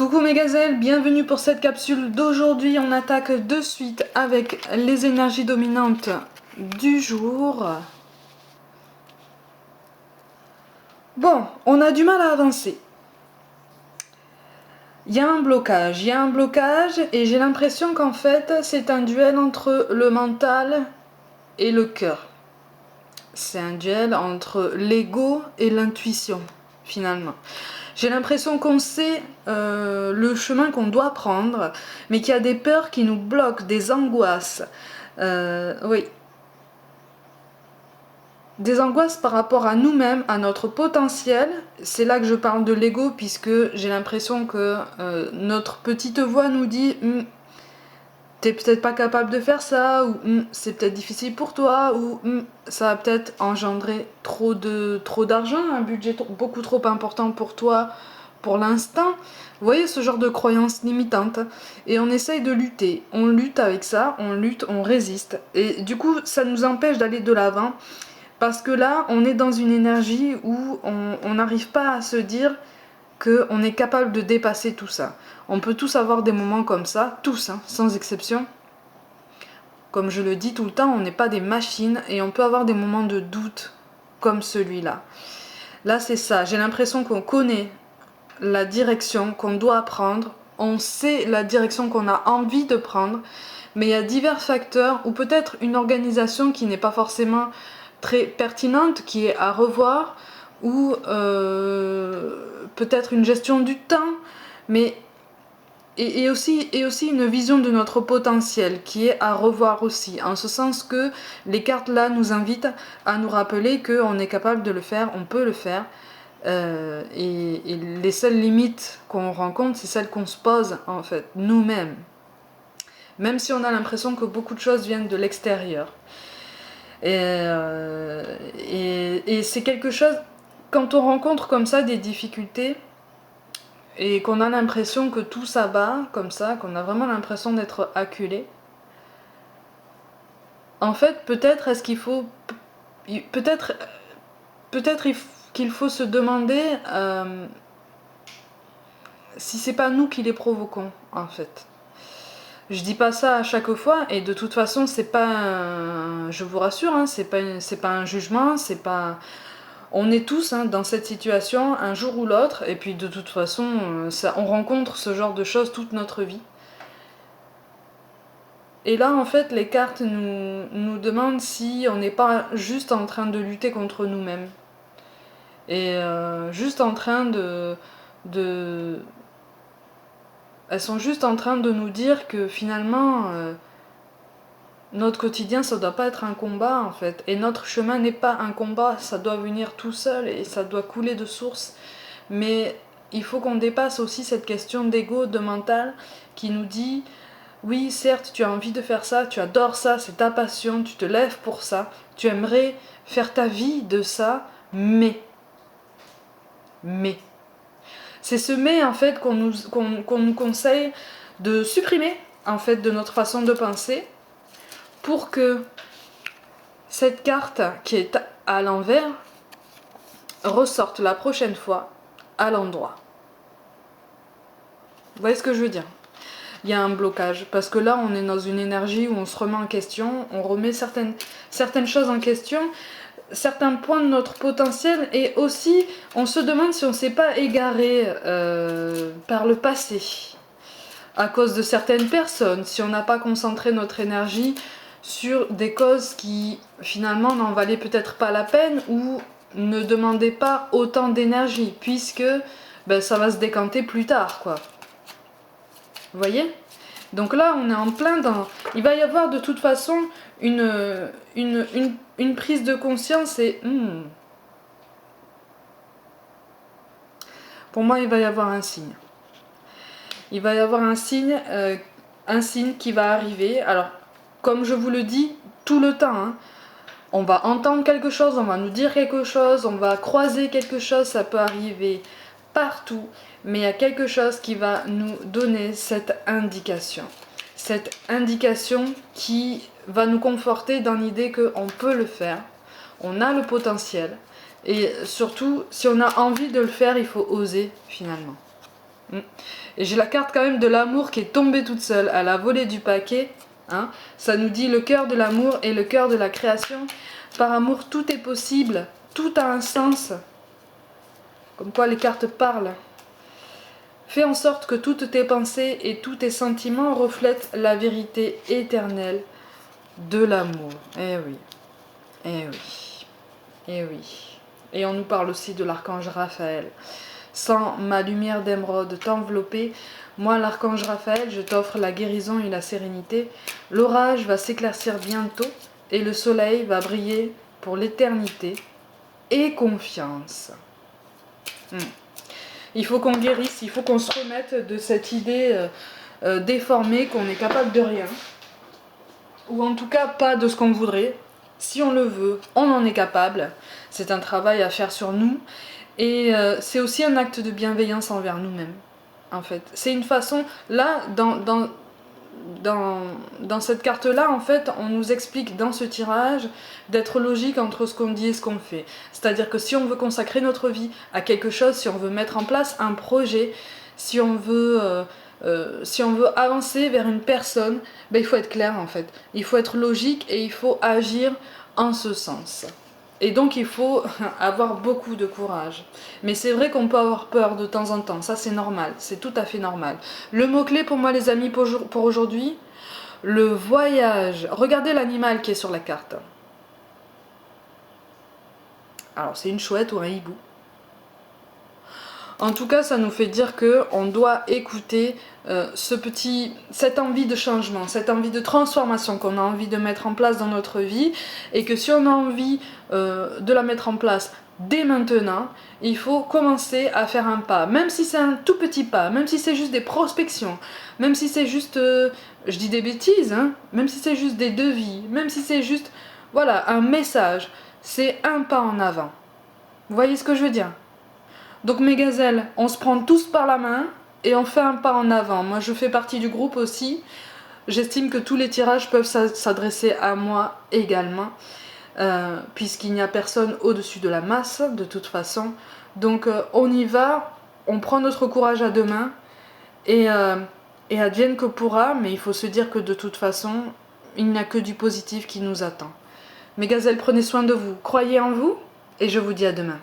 Coucou mes gazelles, bienvenue pour cette capsule d'aujourd'hui. On attaque de suite avec les énergies dominantes du jour. Bon, on a du mal à avancer. Il y a un blocage et j'ai l'impression qu'en fait c'est un duel entre le mental et le cœur. C'est un duel entre l'ego et l'intuition finalement. J'ai l'impression qu'on sait le chemin qu'on doit prendre, mais qu'il y a des peurs qui nous bloquent, des angoisses. Oui. Des angoisses par rapport à nous-mêmes, à notre potentiel. C'est là que je parle de l'ego, puisque j'ai l'impression que notre petite voix nous dit t'es peut-être pas capable de faire ça, ou c'est peut-être difficile pour toi, ou ça va peut-être engendrer trop d'argent, un budget beaucoup trop important pour toi pour l'instant. Vous voyez ce genre de croyances limitantes, et on essaye de lutter, on lutte avec ça, on lutte, on résiste, et du coup ça nous empêche d'aller de l'avant, parce que là on est dans une énergie où on n'arrive pas à se dire qu'on est capable de dépasser tout ça. On peut tous avoir des moments comme ça, tous, sans exception. Comme je le dis tout le temps, on n'est pas des machines et on peut avoir des moments de doute comme celui-là. Là, c'est ça. J'ai l'impression qu'on connaît la direction qu'on doit prendre, on sait la direction qu'on a envie de prendre, mais il y a divers facteurs ou peut-être une organisation qui n'est pas forcément très pertinente, qui est à revoir, ou peut-être une gestion du temps, mais et aussi une vision de notre potentiel qui est à revoir aussi, en ce sens que les cartes là nous invitent à nous rappeler qu'on est capable de le faire, on peut le faire, et les seules limites qu'on rencontre, c'est celles qu'on se pose en fait, nous-mêmes, même si on a l'impression que beaucoup de choses viennent de l'extérieur. Et c'est quelque chose, quand on rencontre comme ça des difficultés, et qu'on a l'impression que tout s'abat comme ça, qu'on a vraiment l'impression d'être acculé, en fait, peut-être est-ce qu'il faut... Peut-être qu'il faut se demander si c'est pas nous qui les provoquons, en fait. Je dis pas ça à chaque fois, et de toute façon, c'est pas je vous rassure, c'est pas un jugement, c'est pas... On est tous dans cette situation un jour ou l'autre, et puis de toute façon, on rencontre ce genre de choses toute notre vie. Et là, en fait, les cartes nous demandent si on n'est pas juste en train de lutter contre nous-mêmes. Et juste en train Elles sont juste en train de nous dire que finalement, notre quotidien, ça doit pas être un combat, en fait. Et notre chemin n'est pas un combat, ça doit venir tout seul et ça doit couler de source. Mais il faut qu'on dépasse aussi cette question d'ego, de mental, qui nous dit... Oui, certes, tu as envie de faire ça, tu adores ça, c'est ta passion, tu te lèves pour ça, tu aimerais faire ta vie de ça, mais. C'est ce mais, en fait, qu'on nous conseille de supprimer, en fait, de notre façon de penser, pour que cette carte qui est à l'envers ressorte la prochaine fois à l'endroit. Vous voyez ce que je veux dire ? Il y a un blocage, parce que là on est dans une énergie où on se remet en question, on remet certaines choses en question, certains points de notre potentiel, et aussi on se demande si on ne s'est pas égaré par le passé à cause de certaines personnes, si on n'a pas concentré notre énergie sur des causes qui finalement n'en valaient peut-être pas la peine ou ne demandaient pas autant d'énergie, puisque ça va se décanter plus tard, quoi. Vous voyez ? Donc là, on est en plein dans... Il va y avoir de toute façon une prise de conscience et... Pour moi, il va y avoir un signe. Il va y avoir un signe qui va arriver. Alors, comme je vous le dis tout le temps, on va entendre quelque chose, on va nous dire quelque chose, on va croiser quelque chose, ça peut arriver partout, mais il y a quelque chose qui va nous donner cette indication qui va nous conforter dans l'idée qu'on peut le faire, on a le potentiel, et surtout si on a envie de le faire, il faut oser finalement. Et j'ai la carte quand même de l'amour qui est tombée toute seule. Elle a volé du paquet. Hein. Ça nous dit le cœur de l'amour et le cœur de la création. Par amour, tout est possible. Tout a un sens. Comme quoi les cartes parlent. Fais en sorte que toutes tes pensées et tous tes sentiments reflètent la vérité éternelle de l'amour. Eh oui. Eh oui. Eh oui. Et on nous parle aussi de l'archange Raphaël. Sans ma lumière d'émeraude t'envelopper, moi l'archange Raphaël, je t'offre la guérison et la sérénité. L'orage va s'éclaircir bientôt et le soleil va briller pour l'éternité. Et confiance. Il faut qu'on guérisse, il faut qu'on se remette de cette idée déformée qu'on est capable de rien. Ou en tout cas pas de ce qu'on voudrait. Si on le veut, on en est capable. C'est un travail à faire sur nous. Et c'est aussi un acte de bienveillance envers nous-mêmes, en fait. C'est une façon, là, dans cette carte-là, en fait, on nous explique dans ce tirage d'être logique entre ce qu'on dit et ce qu'on fait. C'est-à-dire que si on veut consacrer notre vie à quelque chose, si on veut mettre en place un projet, si on veut avancer vers une personne, ben, il faut être clair, en fait. Il faut être logique et il faut agir en ce sens. Et donc il faut avoir beaucoup de courage. Mais c'est vrai qu'on peut avoir peur de temps en temps, ça c'est normal, c'est tout à fait normal. Le mot-clé pour moi les amis pour aujourd'hui, le voyage. Regardez l'animal qui est sur la carte. Alors c'est une chouette ou un hibou. En tout cas, ça nous fait dire qu'on doit écouter cette envie de changement, cette envie de transformation qu'on a envie de mettre en place dans notre vie, et que si on a envie de la mettre en place dès maintenant, il faut commencer à faire un pas, même si c'est un tout petit pas, même si c'est juste des prospections, même si c'est juste, je dis des bêtises, hein, même si c'est juste des devis, même si c'est juste, voilà, un message, c'est un pas en avant. Vous voyez ce que je veux dire ? Donc mes gazelles, on se prend tous par la main et on fait un pas en avant. Moi je fais partie du groupe aussi. J'estime que tous les tirages peuvent s'adresser à moi également. Puisqu'il n'y a personne au-dessus de la masse de toute façon. Donc on y va, on prend notre courage à deux mains et advienne que pourra. Mais il faut se dire que de toute façon, il n'y a que du positif qui nous attend. Mes gazelles, prenez soin de vous, croyez en vous et je vous dis à demain.